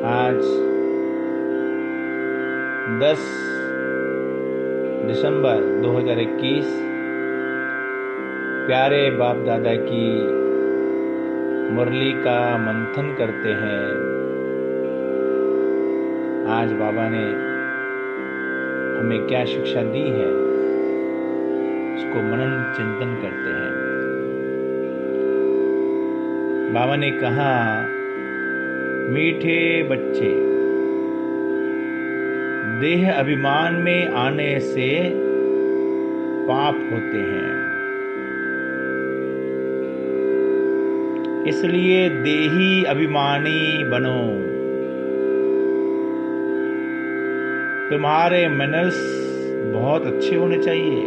आज 10 दिसंबर 2021 प्यारे बाप दादा की मुरली का मंथन करते हैं। आज बाबा ने हमें क्या शिक्षा दी है उसको मनन चिंतन करते हैं। बाबा ने कहा, मीठे बच्चे, देह अभिमान में आने से पाप होते हैं, इसलिए देही अभिमानी बनो। तुम्हारे मैनर्स बहुत अच्छे होने चाहिए,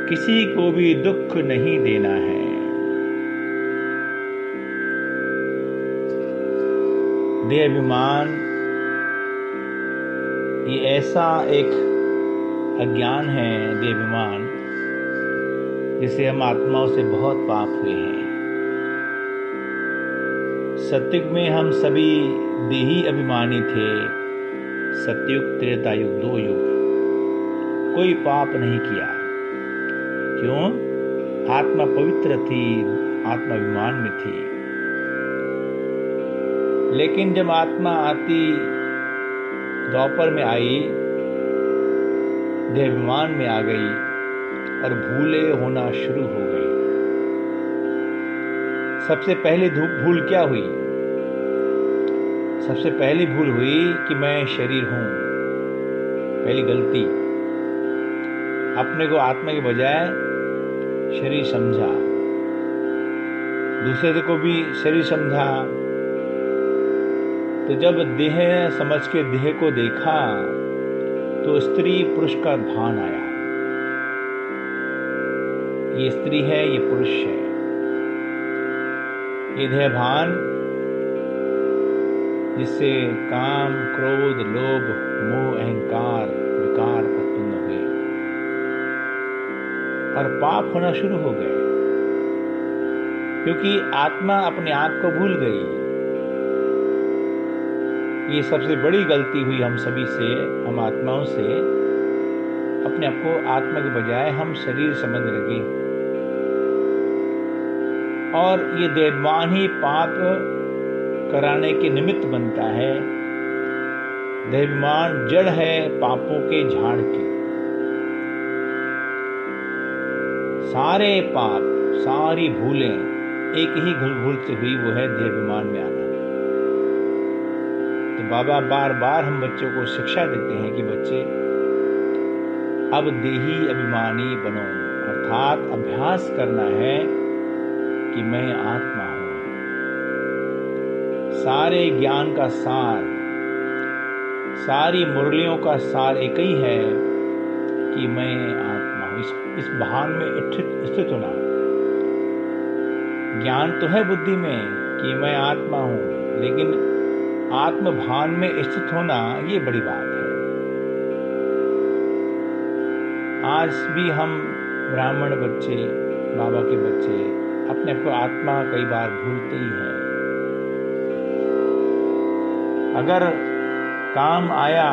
किसी को भी दुख नहीं देना है। देह अभिमान ये ऐसा एक अज्ञान है, देह अभिमान, जिसे हम आत्माओं से बहुत पाप हुए हैं। सतयुग में हम सभी देही अभिमानी थे। सतयुग, त्रेता युग, 2 युग कोई पाप नहीं किया। क्यों? आत्मा पवित्र थी, आत्मा अभिमान में थी। लेकिन जब आत्मा आती द्वापर में आई, देहाभिमान में आ गई और भूले होना शुरू हो गई। सबसे पहली भूल क्या हुई? सबसे पहली भूल हुई कि मैं शरीर हूं। पहली गलती, अपने को आत्मा के बजाय शरीर समझा, दूसरे को भी शरीर समझा। तो जब देह समझ के देह को देखा तो स्त्री पुरुष का भान आया। ये स्त्री है, ये पुरुष है। ये देह भान जिससे काम, क्रोध, लोभ, मोह, अहंकार, विकार उत्पन्न हुए और पाप होना शुरू हो गए, क्योंकि आत्मा अपने आप को भूल गई। ये सबसे बड़ी गलती हुई हम सभी से, हम आत्माओं से। अपने आप को आत्मा के बजाय हम शरीर समझ लगे और ये देहाभिमान ही पाप कराने के निमित्त बनता है। देहाभिमान जड़ है पापों के झाड़ की। सारे पाप, सारी भूलें एक ही भूल से हुई, वो है देहाभिमान में आना। तो बाबा बार बार हम बच्चों को शिक्षा देते हैं कि बच्चे अब देही अभिमानी बनो, अर्थात अभ्यास करना है कि मैं आत्मा हूं। सारे ज्ञान का सार, सारी मुरलियों का सार एक ही है कि मैं आत्मा हूं। इस भान में स्थित होना। ज्ञान तो है बुद्धि में कि मैं आत्मा हूं, लेकिन आत्म भान में स्थित होना ये बड़ी बात है। आज भी हम ब्राह्मण बच्चे, बाबा के बच्चे अपने आप को आत्मा कई बार भूलते ही हैं। अगर काम आया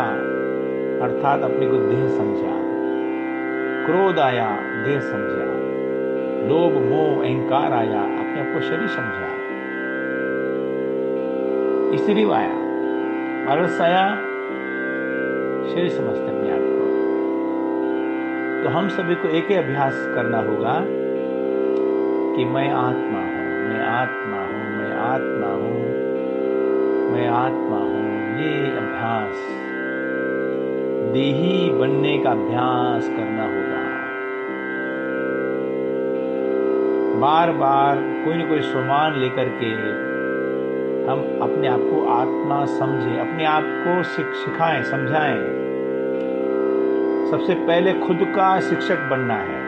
अर्थात अपने को देह समझा, क्रोध आया देह समझा, लोभ, मोह, अहंकार आया अपने आप को शरीर समझा, स्त्री आया, आलस आया, शरीर समझते अपने आप को। तो हम सभी को एक ही अभ्यास करना होगा कि मैं आत्मा हूं, मैं आत्मा हूं, मैं आत्मा हूं, मैं आत्मा हूं। ये अभ्यास, देही बनने का अभ्यास करना होगा। बार बार कोई न कोई स्वमान लेकर के हम अपने आप को आत्मा समझें, अपने आप को सिखाएं, समझाएं। सबसे पहले खुद का शिक्षक बनना है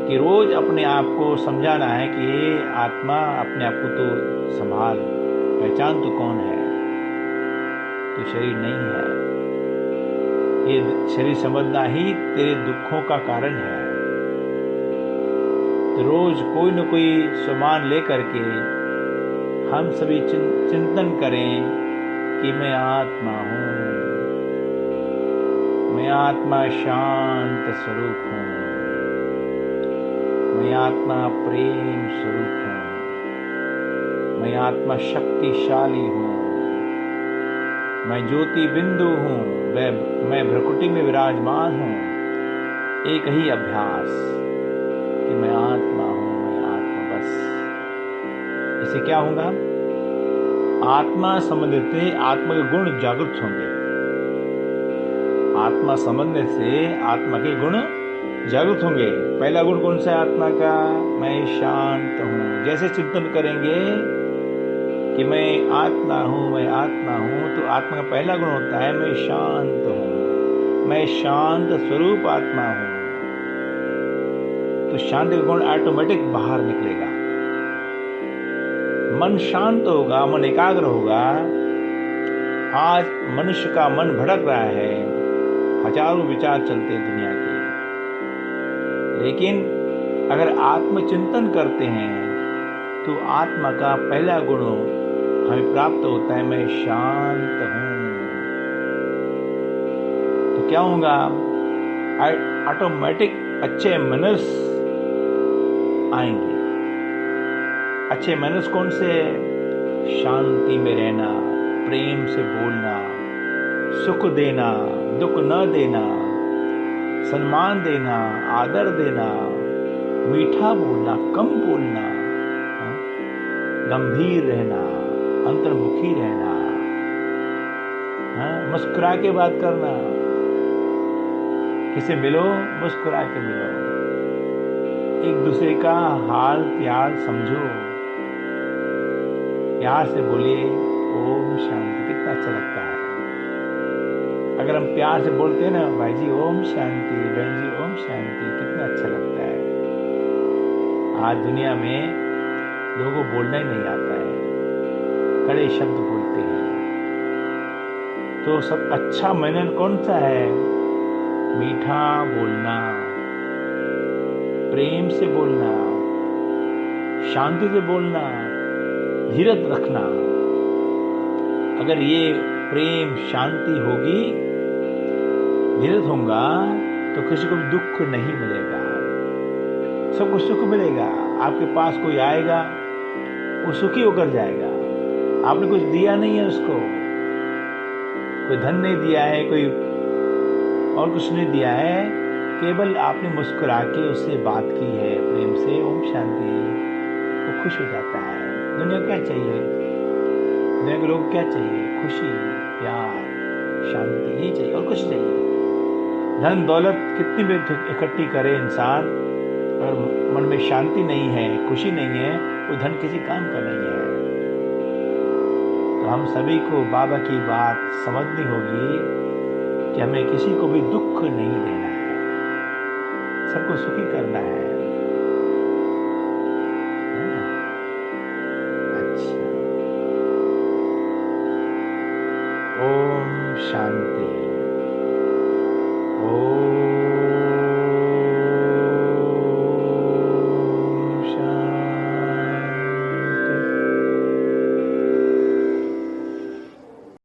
कि रोज अपने आप को समझाना है कि ये आत्मा, अपने आप को तो संभाल, पहचान तो कौन है, तो शरीर नहीं है। ये शरीर समझना ही तेरे दुखों का कारण है। तो रोज कोई न कोई सामान ले करके हम सभी चिंतन करें कि मैं आत्मा हूँ, मैं आत्मा शांत स्वरूप हूँ, मैं आत्मा प्रेम स्वरूप हूँ, मैं आत्मा शक्तिशाली हूँ, मैं ज्योति बिंदु हूँ, मैं भ्रकुटी में विराजमान हूँ। एक ही अभ्यास कि मैं आत्मा हूँ, मैं आत्मा, बस। इससे क्या होगा? आत्मा संबंध से आत्मा के गुण जागृत होंगे। आत्मा संबंध से आत्मा के गुण जागृत होंगे। पहला गुण कौन सा है आत्मा का? मैं शांत हूँ। जैसे चिंतन करेंगे कि मैं आत्मा हूँ, मैं आत्मा हूँ, तो आत्मा का पहला गुण होता है मैं शांत हूँ, मैं शांत स्वरूप आत्मा हूँ। तो शांति का गुण ऑटोमेटिक बाहर निकलेगा। मन शांत होगा, मन एकाग्र होगा। आज मनुष्य का मन भटक रहा है, हजारों विचार चलते हैं दुनिया के, लेकिन अगर आत्मचिंतन करते हैं तो आत्मा का पहला गुण हमें प्राप्त होता है, मैं शांत हूं। तो क्या होगा? ऑटोमेटिक अच्छे मैनर्स आएंगे। अच्छे मैनर्स कौन से? शांति में रहना, प्रेम से बोलना, सुख देना, दुख न देना, सम्मान देना, आदर देना, मीठा बोलना, कम बोलना, गंभीर रहना, अंतर्मुखी रहना, मुस्कुरा के बात करना। किसी मिलो, मुस्कुरा के मिलो, एक दूसरे का हाल प्यार समझो, प्यार से बोलिए ओम शांति। कितना अच्छा लगता है अगर हम प्यार से बोलते हैं ना, भाई जी ओम शांति, बहन जी ओम शांति, कितना अच्छा लगता है। आज दुनिया में लोगों को बोलना ही नहीं आता है, कड़े शब्द बोलते हैं। तो सब अच्छा मैनर कौन सा है? मीठा बोलना, प्रेम से बोलना, शांति से बोलना, धीरज रखना। अगर ये प्रेम शांति होगी, धीरज होगा, तो किसी को भी दुख नहीं मिलेगा, सबको सुख मिलेगा। आपके पास कोई आएगा, वो सुखी होकर जाएगा। आपने कुछ दिया नहीं है उसको, कोई धन नहीं दिया है, कोई और कुछ नहीं दिया है, केवल आपने मुस्कुरा के उससे बात की है प्रेम से, ओम शांति, वो खुश हो जाता है। दुनिया को क्या चाहिए? दुनिया के लोग क्या चाहिए? खुशी, प्यार, शांति, यही चाहिए, और कुछ चाहिए। धन दौलत कितनी भी इकट्ठी करे इंसान, अगर मन में शांति नहीं है, खुशी नहीं है, वो धन किसी काम का नहीं है। तो हम सभी को बाबा की बात समझनी होगी कि हमें किसी को भी दुख नहीं देना है, सबको सुखी करना है। अच्छा, ओम शांति।